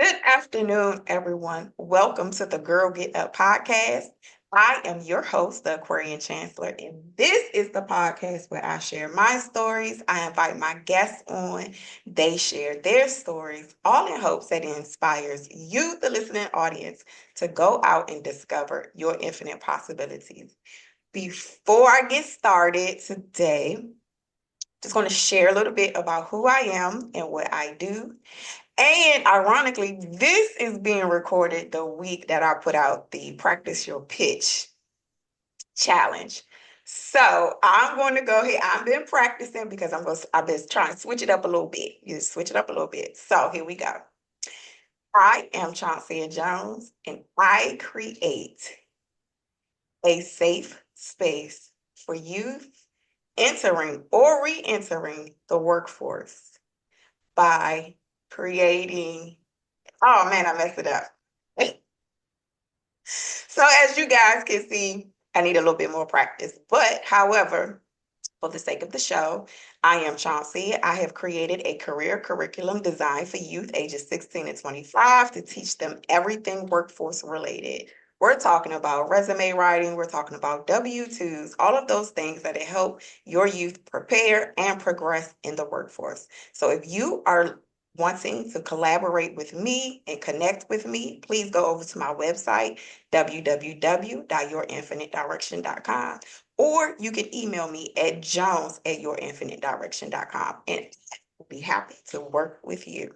Good afternoon, everyone. Welcome to the Girl Get Up podcast. I am your host, the Aquarian Chancellor, and this is the podcast where I share my stories. I invite my guests on. They share their stories, all in hopes that it inspires you, the listening audience, to go out and discover your infinite possibilities. Before I get started today, just going to share a little bit about who I am and what I do. And ironically, this is being recorded the week that I put out the Practice Your Pitch challenge. So I'm going to go ahead. I've been practicing because I've been trying to switch it up a little bit. You switch it up a little bit. So here we go. I am Chauncey Jones, and I create a safe space for youth entering or re-entering the workforce by creating. Oh man, I messed it up. So as you guys can see, I need a little bit more practice. But however, for the sake of the show, I am Chauncey. I have created a career curriculum designed for youth ages 16 to 25 to teach them everything workforce related. We're talking about resume writing, we're talking about W-2s, all of those things that help your youth prepare and progress in the workforce. So if you are wanting to collaborate with me and connect with me, please go over to my website, www.yourinfinitedirection.com, or you can email me at jones@yourinfinitedirection.com, and I'll be happy to work with you.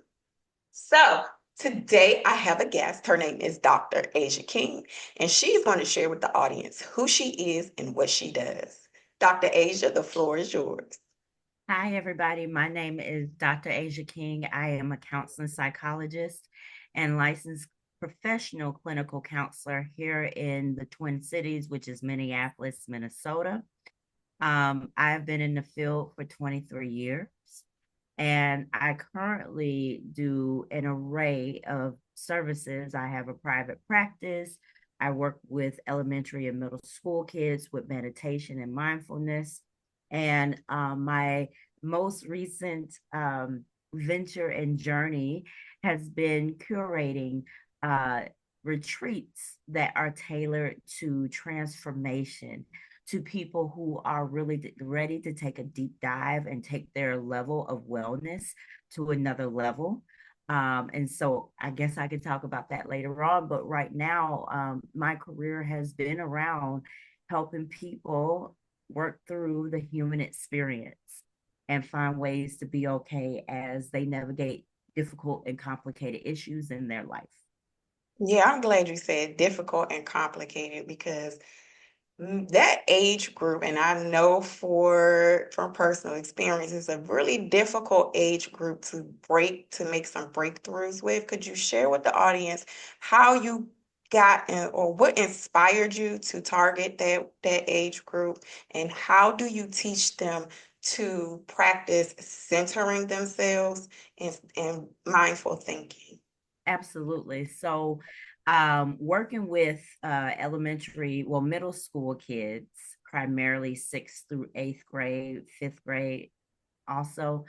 So today I have a guest. Her name is Dr. Asia King, and she's going to share with the audience who she is and what she does. Dr. Asia, the floor is yours. Hi, everybody. My name is Dr. Asia King. I am a counseling psychologist and licensed professional clinical counselor here in the Twin Cities, which is Minneapolis, Minnesota. I've been in the field for 23 years, and I currently do an array of services. I have a private practice. I work with elementary and middle school kids with meditation and mindfulness. And my most recent venture and journey has been curating uh, retreats that are tailored to transformation, to people who are really ready to take a deep dive and take their level of wellness to another level. And so I guess I could talk about that later on. But right now, my career has been around helping people work through the human experience and find ways to be okay as they navigate difficult and complicated issues in their life. Yeah, I'm glad you said difficult and complicated because that age group, and I know from personal experience, is a really difficult age group to make some breakthroughs with. Could you share with the audience how you got in, or what inspired you to target that age group, and how do you teach them to practice centering themselves and mindful thinking? Absolutely. So, working with middle school kids, primarily sixth through eighth grade, fifth grade, also,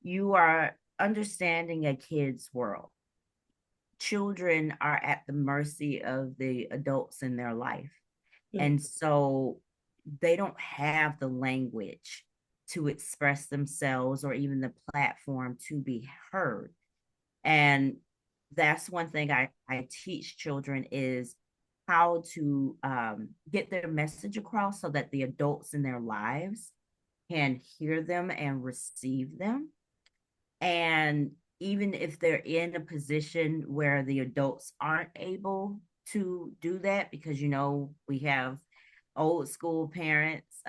you are understanding a kid's world. Children are at the mercy of the adults in their life. Mm. And so they don't have the language to express themselves or even the platform to be heard. And that's one thing I teach children is how to get their message across so that the adults in their lives can hear them and receive them. And even if they're in a position where the adults aren't able to do that, because, we have old school parents,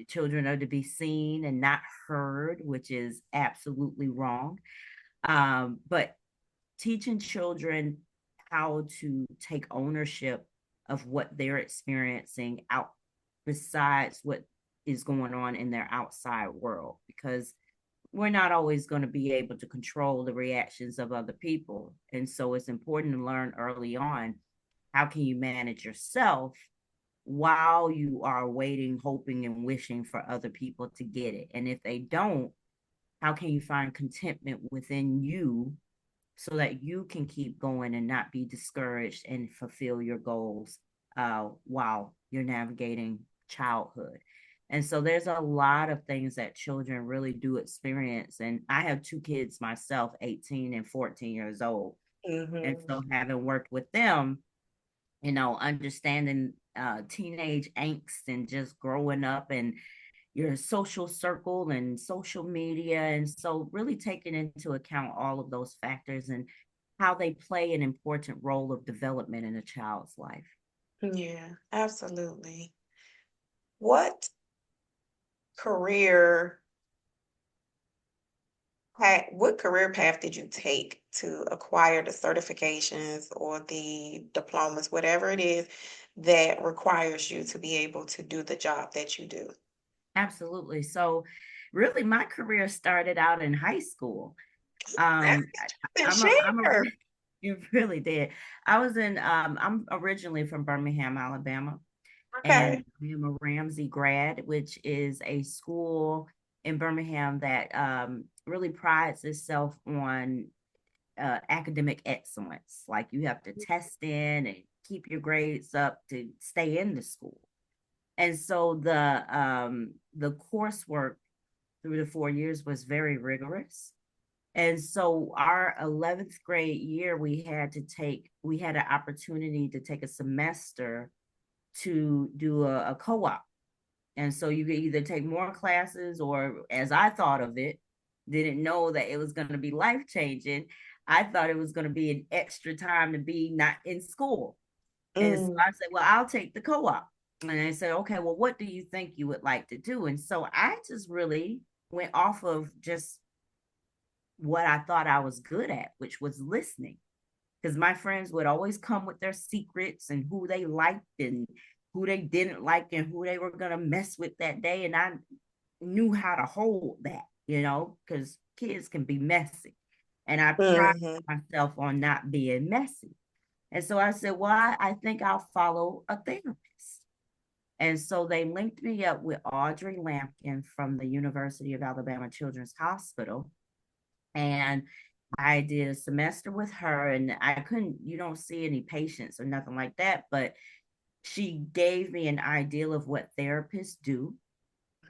children are to be seen and not heard, which is absolutely wrong. But teaching children how to take ownership of what they're experiencing out besides what is going on in their outside world, because we're not always going to be able to control the reactions of other people. And so it's important to learn early on, how can you manage yourself while you are waiting, hoping, and wishing for other people to get it. And if they don't, how can you find contentment within you so that you can keep going and not be discouraged and fulfill your goals while you're navigating childhood. And so there's a lot of things that children really do experience. And I have two kids myself, 18 and 14 years old. And Mm-hmm. so having worked with them, understanding teenage angst and just growing up and your social circle and social media. And so really taking into account all of those factors and how they play an important role of development in a child's life. Yeah, absolutely. What career what career path did you take to acquire the certifications or the diplomas, whatever it is that requires you to be able to do the job that you do? Absolutely. So really my career started out in high school. That's Um, interesting. I'm a, Share. it really did. I'm originally from Birmingham, Alabama, Okay. and I'm a Ramsey grad, which is a school in Birmingham that really prides itself on academic excellence. Like you have to test in and keep your grades up to stay in the school. And so the coursework through the 4 years was very rigorous. And so our 11th grade year, we had an opportunity to take a semester to do a co-op. And so you could either take more classes or, as I thought of it, didn't know that it was going to be life changing. I thought it was going to be an extra time to be not in school. And so Mm, I said, well, I'll take the co-op. And I said, okay, well, what do you think you would like to do? And so I just really went off of just what I thought I was good at, which was listening. Because my friends would always come with their secrets and who they liked and who they didn't like and who they were going to mess with that day. And I knew how to hold that, because kids can be messy. And I pride mhm. myself on not being messy. And so I said, well, I think I'll follow a therapist. And so they linked me up with Audrey Lampkin from the University of Alabama Children's Hospital. And I did a semester with her, and you don't see any patients or nothing like that, but she gave me an idea of what therapists do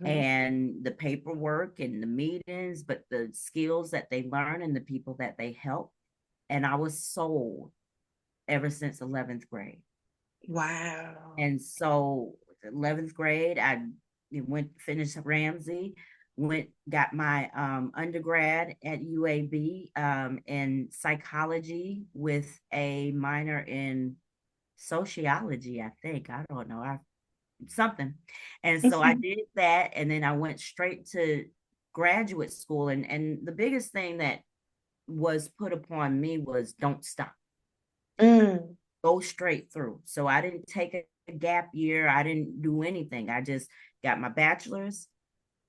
Mhm. and the paperwork and the meetings, but the skills that they learn and the people that they help. And I was sold ever since 11th grade. Wow. And so 11th grade, I finished Ramsey, got my undergrad at UAB in psychology with a minor in sociology, I think. I don't know. Something. And so I did that. And then I went straight to graduate school. And the biggest thing that was put upon me was don't stop, Mm. go straight through. So I didn't take a gap year. I didn't do anything. I just got my bachelor's,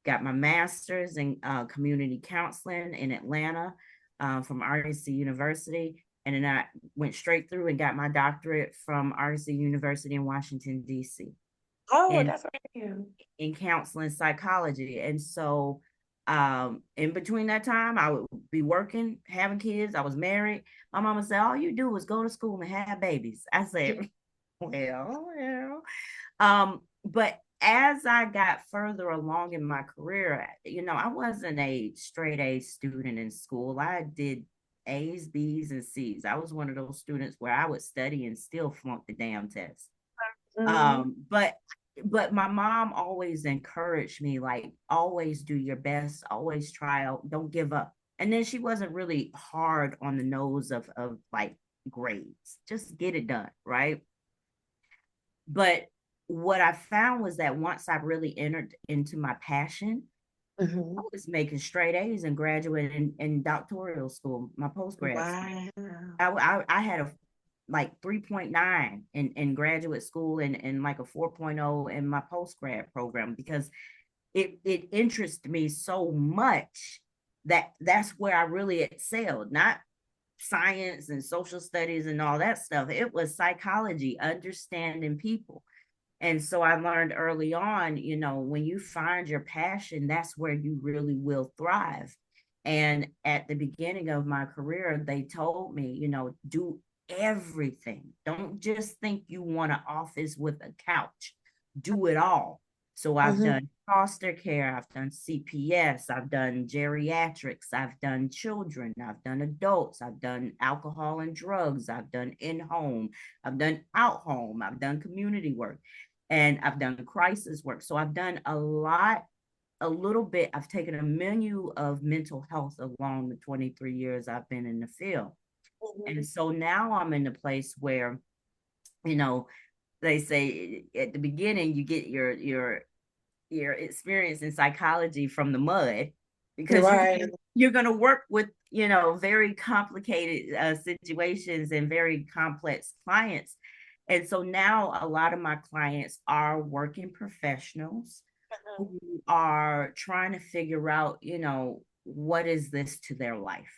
got my master's in community counseling in Atlanta from REC University. And then I went straight through and got my doctorate from REC University in Washington, D.C. Oh, in, that's okay. in counseling psychology. And so in between that time, I would be working, having kids. I was married. My mama said, all you do is go to school and have babies. I said, well. But as I got further along in my career, I wasn't a straight A student in school. I did A's, B's, and C's. I was one of those students where I would study and still flunk the damn test. Mhm. But my mom always encouraged me, like, always do your best, always try out, don't give up. And then she wasn't really hard on the nose of like grades. Just get it done, right? But what I found was that once I really entered into my passion, I Mhm. was making straight A's in graduate and doctoral school, my post grad school. Wow. I had a like 3.9 in graduate school and like a 4.0 in my post grad program because it interested me so much that that's where I really excelled, not science and social studies and all that stuff. It was psychology, understanding people. And so I learned early on, when you find your passion, that's where you really will thrive. And at the beginning of my career, they told me, do everything. Don't just think you want an office with a couch. Do it all. So I've Mm-hmm. done foster care, I've done CPS, I've done geriatrics, I've done children, I've done adults, I've done alcohol and drugs, I've done in home, I've done out home, I've done community work, and I've done crisis work. So I've done a little bit. I've taken a menu of mental health along the 23 years I've been in the field. Mm-hmm. And so now I'm in a place where, you know, they say at the beginning you get your experience in psychology from the mud, because Right. you're going to work with, very complicated situations and very complex clients. And so now a lot of my clients are working professionals Mhm. who are trying to figure out, what is this to their life,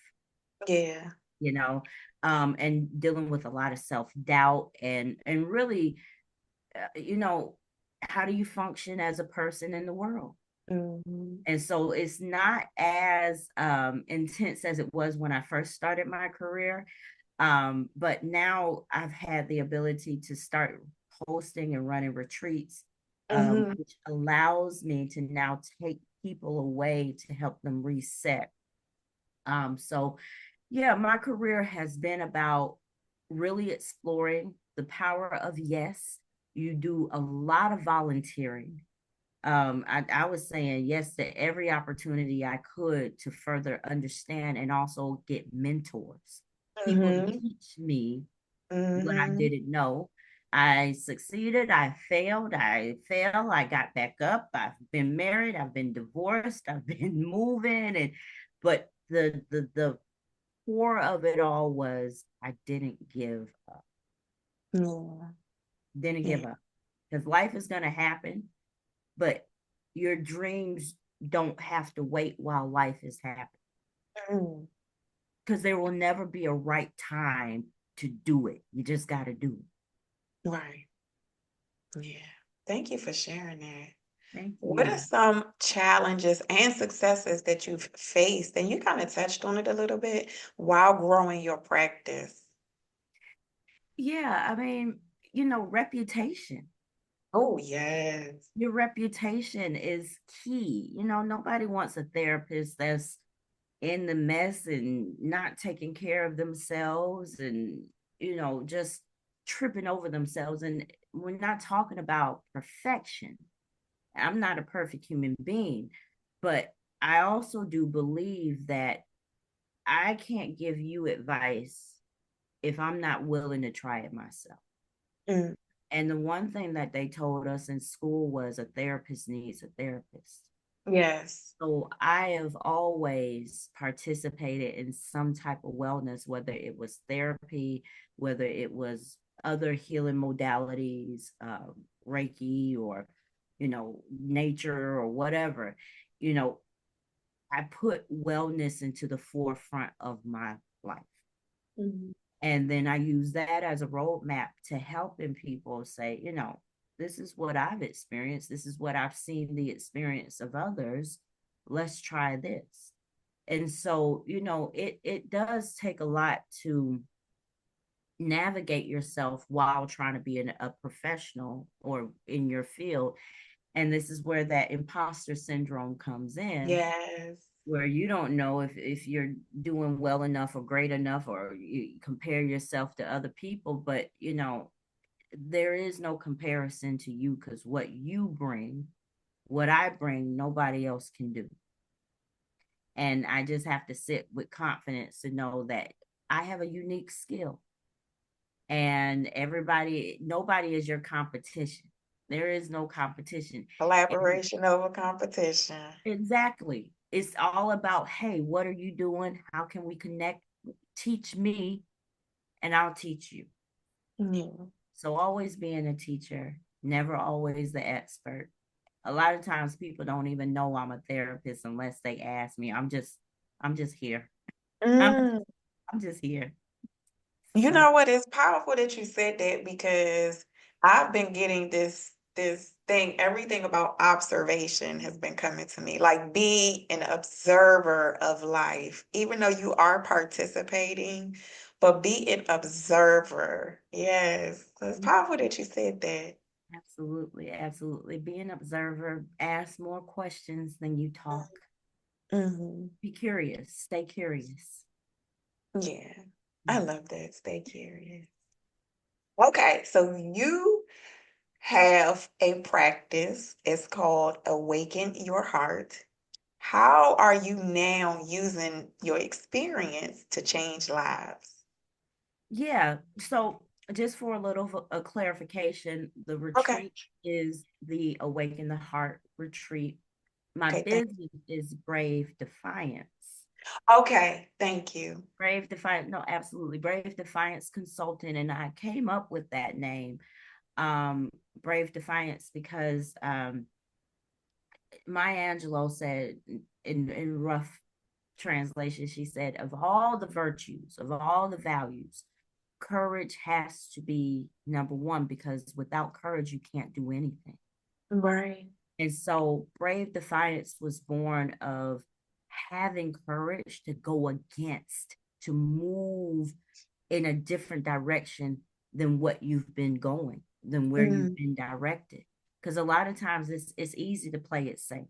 Yeah. you know, and dealing with a lot of self-doubt and really, how do you function as a person in the world? Mm-hmm. And so it's not as intense as it was when I first started my career. But now I've had the ability to start hosting and running retreats, Mm-hmm. which allows me to now take people away to help them reset. So, yeah, my career has been about really exploring the power of yes. You do a lot of volunteering. I was saying yes to every opportunity I could to further understand and also get mentors, people to Mm-hmm. teach me what I Mm-hmm. didn't know. I succeeded, I failed, I fell, I got back up. I've been married, I've been divorced, I've been moving, and but the core of it all was I didn't give up. Yeah. Didn't Yeah. give up. Because life is gonna happen, but your dreams don't have to wait while life is happening, Mm. because there will never be a right time to do it. You just got to do it. Right. Yeah. Thank you for sharing that. Thank What are you. some challenges and successes that you've faced? And you kind of touched on it a little bit while growing your practice. Yeah, I mean, reputation. Oh, yes. Your reputation is key. Nobody wants a therapist that's in the mess and not taking care of themselves and, just tripping over themselves. And we're not talking about perfection. I'm not a perfect human being, but I also do believe that I can't give you advice if I'm not willing to try it myself. Mm. And the one thing that they told us in school was a therapist needs a therapist. Yes. So I have always participated in some type of wellness, whether it was therapy, whether it was other healing modalities, Reiki, or, nature or whatever. You know, I put wellness into the forefront of my life. Mhm. And then I use that as a roadmap to helping people say, this is what I've experienced. This is what I've seen the experience of others. Let's try this. And so, it does take a lot to navigate yourself while trying to be a professional or in your field. And this is where that imposter syndrome comes in, Yes. where you don't know if you're doing well enough or great enough, or you compare yourself to other people. But there is no comparison to you, because what you bring, what I bring, nobody else can do. And I just have to sit with confidence to know that I have a unique skill, and nobody is your competition. There is no competition. And Collaboration over competition. exactly. It's all about, hey, what are you doing? How can we connect? Teach me, and I'll teach you. Yeah. So always being a teacher, never always the expert. A lot of times people don't even know I'm a therapist unless they ask me. I'm just here. I'm Mm. I'm just here. You So know what? It's powerful that you said that because I've been getting this. this thing, everything about observation has been coming to me. Like, be an observer of life, even though you are participating, but be an observer. Yes. So it's powerful that you said that. Absolutely, absolutely. Be an observer, ask more questions than you talk. Mm-hmm. Be curious, stay curious. Yeah. I love that. Stay curious. Okay, so you have a practice. It's called Awaken Your Heart. How are you now using your experience to change lives? Yeah. So just for a little a clarification, the Okay. retreat is the Awaken the Heart retreat. My Okay, thank business is Brave Defiance. Okay, thank you. Brave Defiance, no, absolutely. Brave Defiance Consulting. And I came up with that name, Brave Defiance, because Maya Angelou said in rough translation, she said, of all the virtues, of all the values, courage has to be number one, because without courage, you can't do anything. Right. And so Brave Defiance was born of having courage to go against, to move in a different direction than what you've been going, than where you've Mm, been directed. Because a lot of times it's easy to play it safe.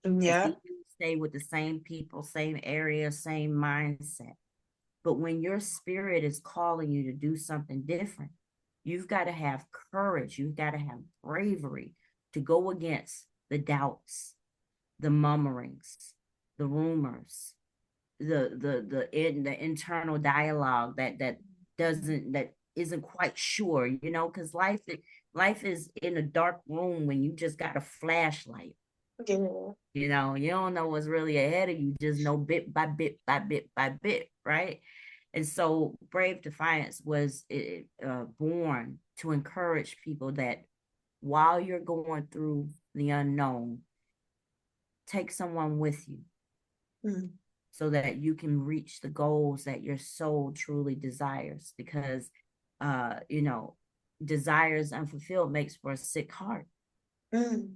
It's yeah. easy to stay with the same people, same area, same mindset. But when your spirit is calling you to do something different, you've got to have courage. You've got to have bravery to go against the doubts, the murmurings, the rumors, the internal dialogue that isn't quite sure, because life is in a dark room when you just got a flashlight. Yeah. You don't know what's really ahead of you, just know bit by bit by bit by bit, right? And so Brave Defiance was born to encourage people that while you're going through the unknown, take someone with you Mm, so that you can reach the goals that your soul truly desires. Because, uh, you know, desires unfulfilled makes for a sick heart. mm,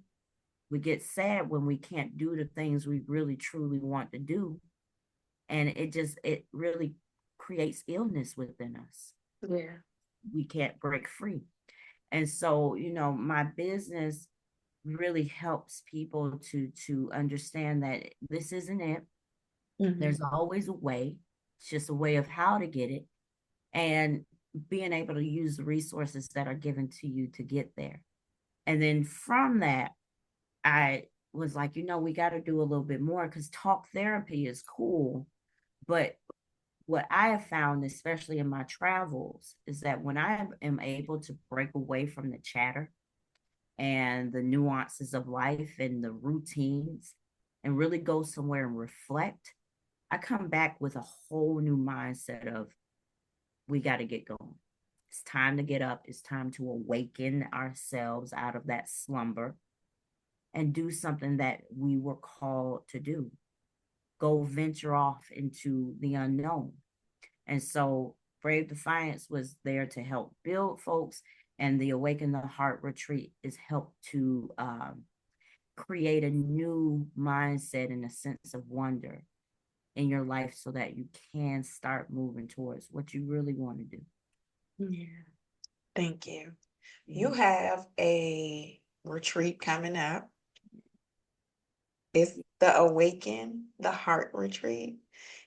We get sad when we can't do the things we really truly want to do, and it really creates illness within us. yeah. We can't break free. And so, my business really helps people to understand that this isn't it. Mm-hmm. There's always a way. It's just a way of how to get it, and being able to use the resources that are given to you to get there. And then from that, I was like, we got to do a little bit more, because talk therapy is cool. But what I have found, especially in my travels, is that when I am able to break away from the chatter and the nuances of life and the routines and really go somewhere and reflect, I come back with a whole new mindset of, we got to get going. It's time to get up. It's time to awaken ourselves out of that slumber and do something that we were called to do. Go venture off into the unknown. And so Brave Defiance was there to help build folks, and the Awaken the Heart retreat is help to create a new mindset and a sense of wonder in your life so that you can start moving towards what you really want to do. Yeah. Thank you. You Mm-hmm. have a retreat coming up. It's the Awaken the Heart retreat.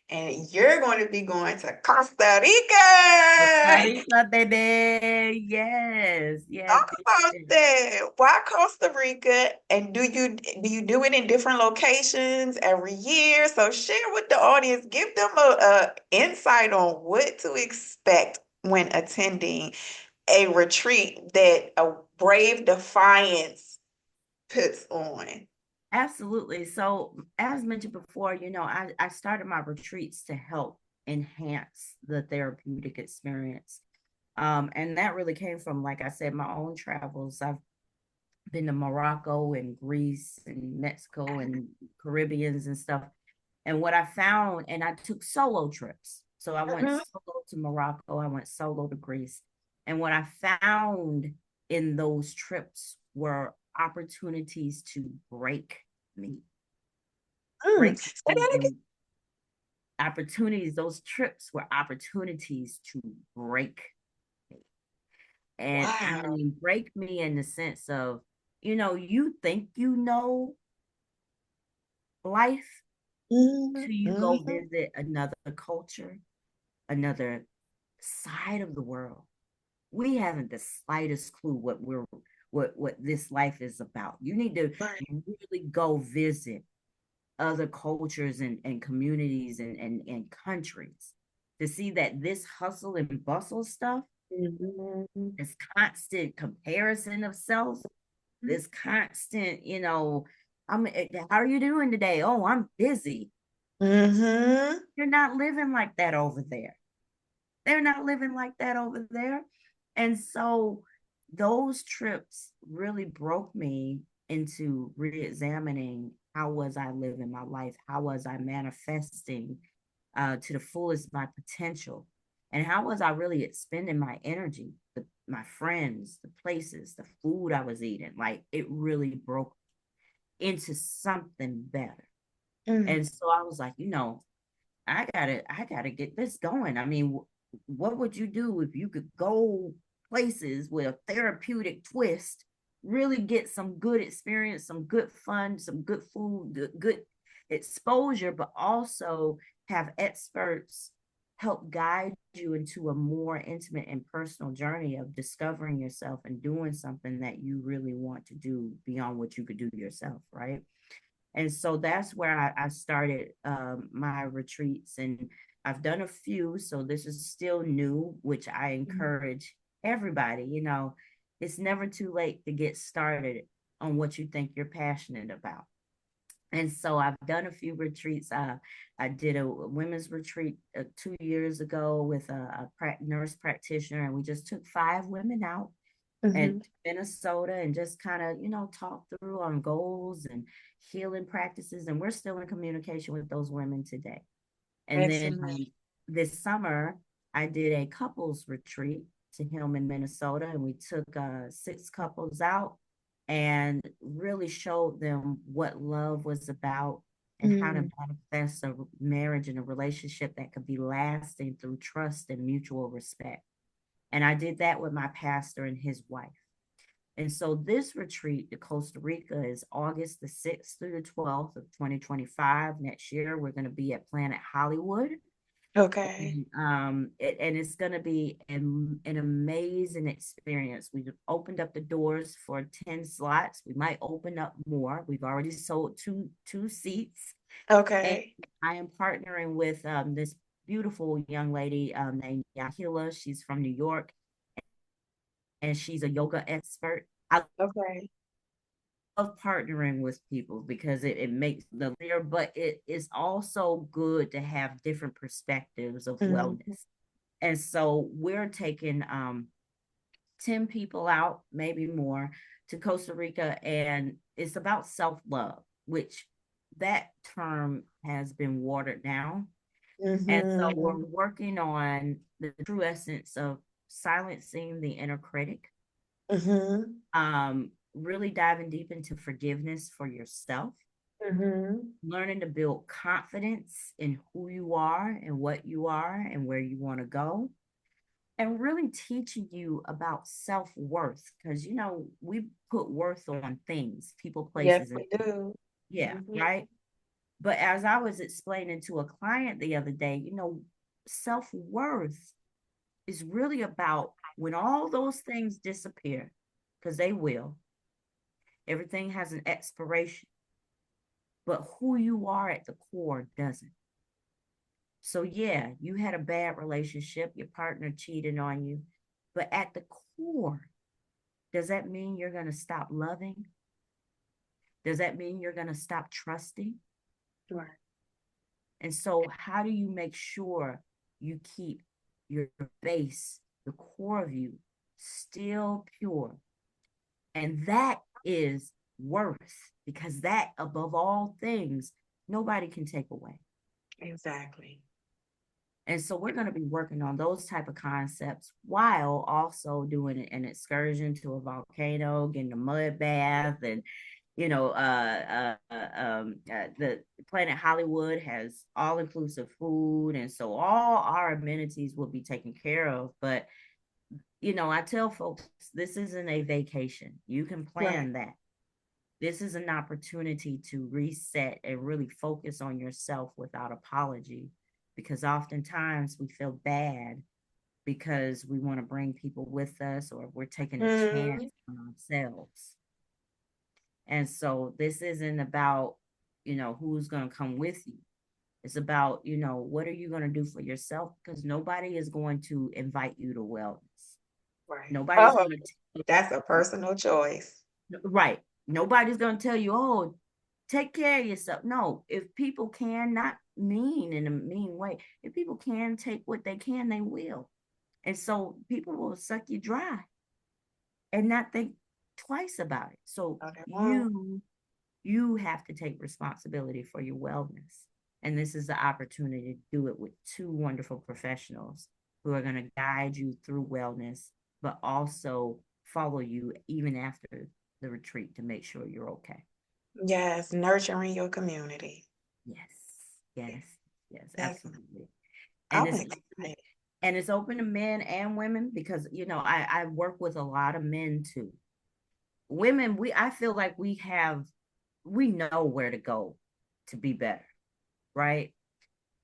And you're going to be going to Costa Costa Rica. Rica, baby. Yes, yes, Talk about yes. that. Why Costa Rica? And do you do it in different locations every year? So share with the audience, give them a insight on what to expect when attending a retreat that a Brave Defiance puts on. Absolutely. So, as mentioned before, I started my retreats to help enhance the therapeutic experience. And that really came from, like I said, my own travels. I've been to Morocco and Greece and Mexico and Caribbeans and stuff. And what I found, and I took solo trips. So I went Mhm. solo to Morocco, I went solo to Greece. And what I found in those trips were opportunities to break me, break Say me that again. in opportunities. Those trips were opportunities to break me. And I Wow. mean, break me in the sense of, you think you know life Mhm, till you go mhm. visit another culture, another side of the world. We haven't the slightest clue what this life is about. You need to Right. really go visit other cultures and communities and countries to see that this hustle and bustle stuff, Mhm. this constant comparison of self, this constant, how are you doing today? Oh, I'm busy. Mhm. You're not living like that over there. They're not living like that over there. And so those trips really broke me into re-examining how was I living my life? How was I manifesting to the fullest my potential? And how was I really expending my energy, my friends, the places, the food I was eating? Like it really broke into something better. Mm. And so I was like, I gotta get this going. I mean, what would you do if you could go places with a therapeutic twist, really get some good experience, some good fun, some good food, good exposure, but also have experts help guide you into a more intimate and personal journey of discovering yourself and doing something that you really want to do beyond what you could do yourself, right? And so that's where I started my retreats, and I've done a few. So this is still new, which I encourage everybody. It's never too late to get started on what you think you're passionate about. And so I've done a few retreats. I did a women's retreat 2 years ago with a nurse practitioner, and we just took 5 women out at Mhm. Minnesota and just kind of, talk through on goals and healing practices. And we're still in communication with those women today. And then Excellent. this summer, I did a couples retreat to him in Minnesota, and we took 6 couples out and really showed them what love was about and how to Mm. manifest a marriage and a relationship that could be lasting through trust and mutual respect. And I did that with my pastor and his wife. And so this retreat to Costa Rica is August the 6th through the 12th of 2025. Next year, we're going to be at Planet Hollywood. Okay. And it's going to be an amazing experience. We've opened up the doors for 10 slots. We might open up more. We've already sold two seats. And Okay. I am partnering with this beautiful young lady named Yahila. She's from New York, and she's a yoga expert. I Okay. love partnering with people because it makes the clear, but it is also good to have different perspectives of Mhm. wellness. And so we're taking 10 people out, maybe more, to Costa Rica, and it's about self-love, which that term has been watered down. And so we're Mhm. working on the true essence of silencing the inner critic, Mhm. really diving deep into forgiveness for yourself, Mhm. learning to build confidence in who you are and what you are and where you want to go, and really teaching you about self-worth. Because, we put worth on things, people, Yes, places, and we do. yeah, Mhm. right. But as I was explaining to a client the other day, self-worth is really about when all those things disappear, because they will. Everything has an expiration, but who you are at the core doesn't. So, yeah, you had a bad relationship, your partner cheated on you, but at the core, does that mean you're going to stop loving? Does that mean you're going to stop trusting? Right. And so, how do you make sure you keep your base, the core of you, still pure? And that is worth, because that, above all things, nobody can take away. Exactly. And so we're going to be working on those type of concepts while also doing an excursion to a volcano, getting a mud bath, and the Planet Hollywood has all inclusive food, and so all our amenities will be taken care of. But I tell folks this isn't a vacation. You can Right. plan that. This is an opportunity to reset and really focus on yourself without apology, because oftentimes we feel bad because we want to bring people with us or we're taking a chance Mhm. on ourselves. And so this isn't about, who's going to come with you. It's about, what are you going to do for yourself? Because nobody is going to invite you to wellness. Right. Nobody's Oh, going to, that's a personal choice. right. Nobody's going to tell you, oh, take care of yourself. No, if people can, not mean in a mean way, if people can take what they can, they will. And so people will suck you dry and not think twice about it. So No, they won't. you have to take responsibility for your wellness. And this is the opportunity to do it with two wonderful professionals who are going to guide you through wellness, but also follow you even after the retreat to make sure you're okay. Yes, nurturing your community. Yes, Yeah, yes, yes, definitely. absolutely. And I'm it's excited. and it's open to men and women because I work with a lot of men too. Women, I feel like we know where to go to be better, right?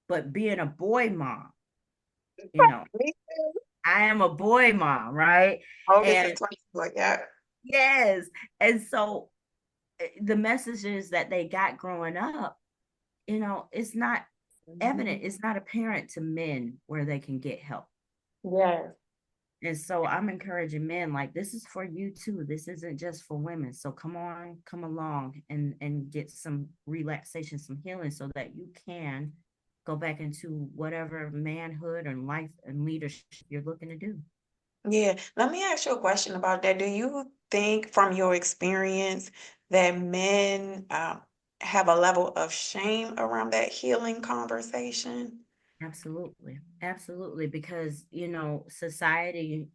But being a boy mom, you know, Me too. I am a boy mom, right? Oldest And of twins, like yeah. yes, and so the messages that they got growing up, it's not evident, Mhm. it's not apparent to men where they can get help. Yes. And so I'm encouraging men like this is for you too. This isn't just for women. So come on, come along and get some relaxation, some healing so that you can go back into whatever manhood and life and leadership you're looking to do. Yeah. Let me ask you a question about that. Do you think from your experience that men have a level of shame around that healing conversation? Absolutely. Absolutely. Because, society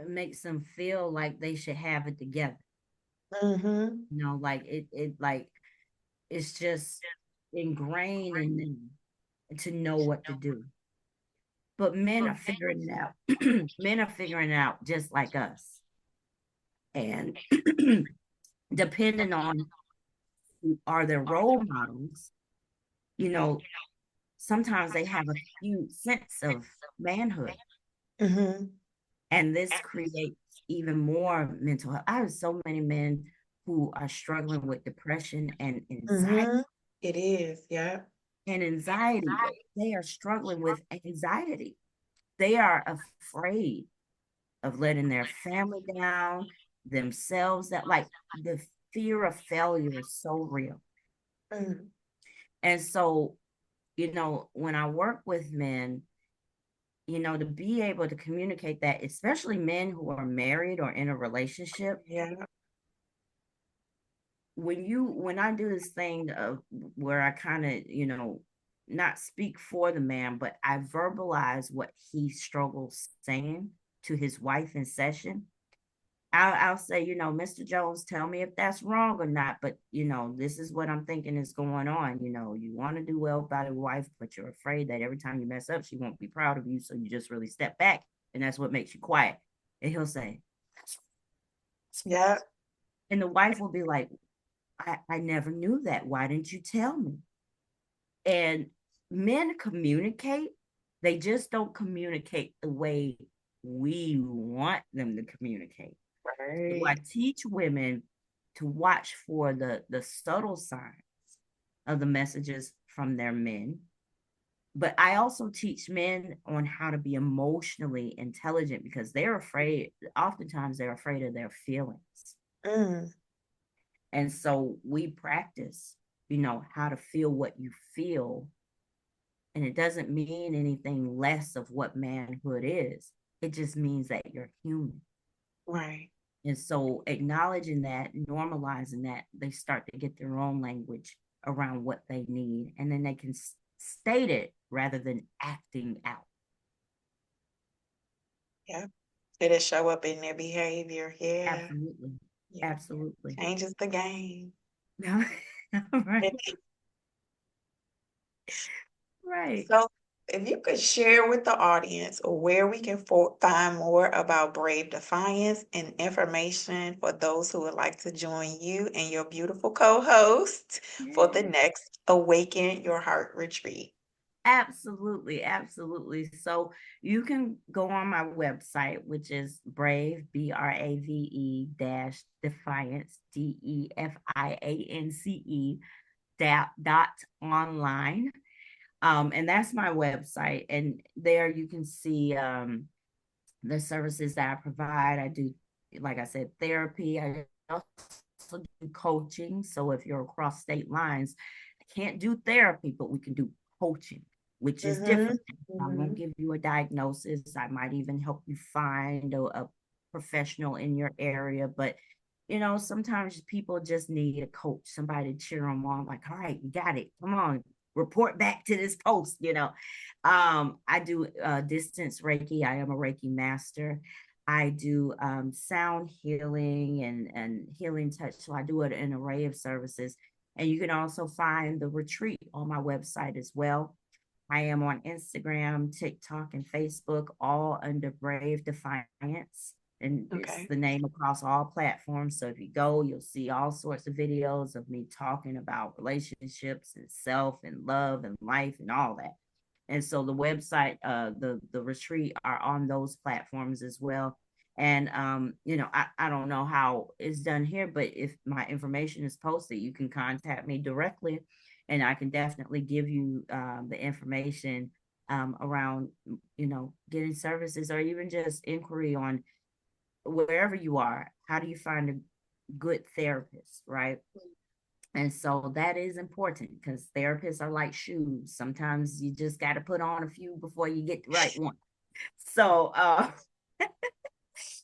makes them feel like they should have it together. Mm-hmm. Like like it's just ingrained in them to know what to do. But men are figuring it out. Men are figuring it out just like us. And depending on who are their role models, you know, sometimes they have a huge sense of manhood. Mm-hmm. And this creates even more mental health. I have so many men who are struggling with depression and anxiety. Mm-hmm. It is, yeah. And anxiety, they are struggling with anxiety. They are afraid of letting their family down, themselves that like the fear of failure is so real. Mm. And so, when I work with men, to be able to communicate that, especially men who are married or in a relationship, Yeah. when I do this thing of where I kind of, not speak for the man, but I verbalize what he struggles saying to his wife in session. I'll say, Mr. Jones, tell me if that's wrong or not. But, this is what I'm thinking is going on. You want to do well by the wife, but you're afraid that every time you mess up, she won't be proud of you. So you just really step back. And that's what makes you quiet. And he'll say, Yeah. and the wife will be like, I never knew that. Why didn't you tell me? And men communicate, they just don't communicate the way we want them to communicate. So I Right. teach women to watch for the subtle signs of the messages from their men. But I also teach men on how to be emotionally intelligent because they're afraid, oftentimes they're afraid of their feelings. Mm. And so we practice, how to feel what you feel. And it doesn't mean anything less of what manhood is. It just means that you're human. Right. And so acknowledging that, normalizing that, they start to get their own language around what they need. And then they can stated rather than acting out. Yeah. It'll show up in their behavior. Yeah. Absolutely. Yeah. Absolutely. Changes the game. Right. Right. So, if you could share with the audience where we can find more about Brave Defiance and information for those who would like to join you and your beautiful co-host for the Yay. next Awaken Your Heart retreat. Absolutely, absolutely. So you can go on my website, which is Brave, BRAVE dash Defiance, DEFIANCE dot online. And that's my website. And there you can see the services that I provide. I do, like I said, therapy. I also do coaching. So if you're across state lines, I can't do therapy, but we can do coaching, which is Mm-hmm. different. I won't give you a diagnosis. I might even help you find a professional in your area. But, sometimes people just need a coach, somebody to cheer them on, like, all right, you got it. Come on, report back to this post. I do distance Reiki. I am a Reiki master. I do sound healing and healing touch. So I do an array of services. And you can also find the retreat on my website as well. I am on Instagram, TikTok, and Facebook, all under Brave Defiance. And it's Okay. the name across all platforms. So if you go, you'll see all sorts of videos of me talking about relationships and self and love and life and all that. And so the website, the retreat are on those platforms as well. And I don't know how it's done here, but if my information is posted, you can contact me directly, and I can definitely give you the information around getting services, or even just inquiry on wherever you are. How do you find a good therapist, right? And so that is important because therapists are like shoes. Sometimes you just got to put on a few before you get the right one. So,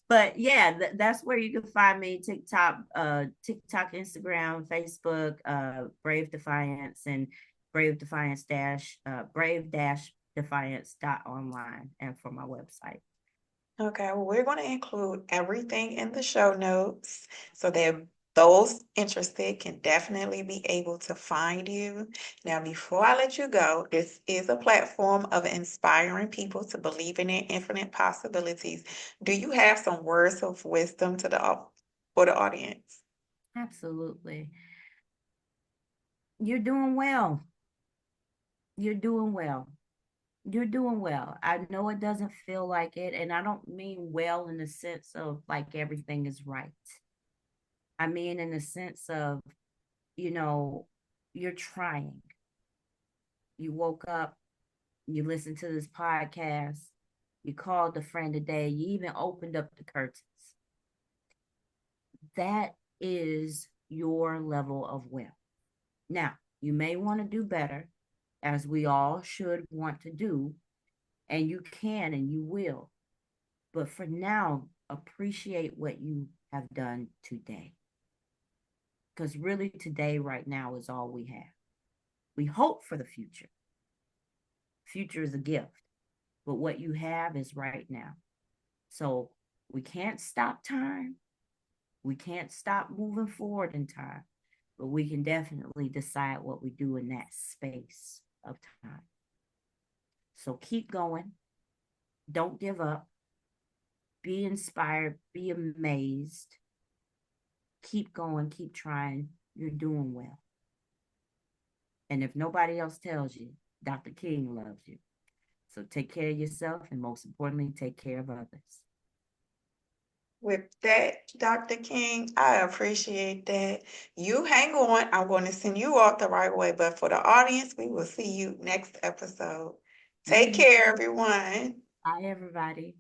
but yeah, that's where you can find me: TikTok, Instagram, Facebook, Brave Defiance, and Brave Defiance Brave Defiance online, and for my website. Okay, well, we're going to include everything in the show notes so that those interested can definitely be able to find you. Now, before I let you go, this is a platform of inspiring people to believe in their infinite possibilities. Do you have some words of wisdom for the audience? Absolutely. You're doing well. You're doing well. You're doing well. I know it doesn't feel like it, and I don't mean well in the sense of like everything is right. I mean in the sense of, you know, you're trying. You woke up, you listened to this podcast, you called a friend today, you even opened up the curtains. That is your level of well. Now, you may want to do better, as we all should want to do, and you can and you will. But for now, appreciate what you have done today. Because really, today, right now, is all we have. We hope for the future. Future is a gift, but what you have is right now. So we can't stop time. We can't stop moving forward in time, but we can definitely decide what we do in that space of time. So keep going. Don't give up. Be inspired. Be amazed. Keep going. Keep trying. You're doing well. And if nobody else tells you, Dr. King loves you. So take care of yourself, and most importantly, take care of others. With that, Dr. King, I appreciate that. You hang on. I'm going to send you off the right way. But for the audience, we will see you next episode. Take Mm-hmm. care, everyone. Bye, everybody.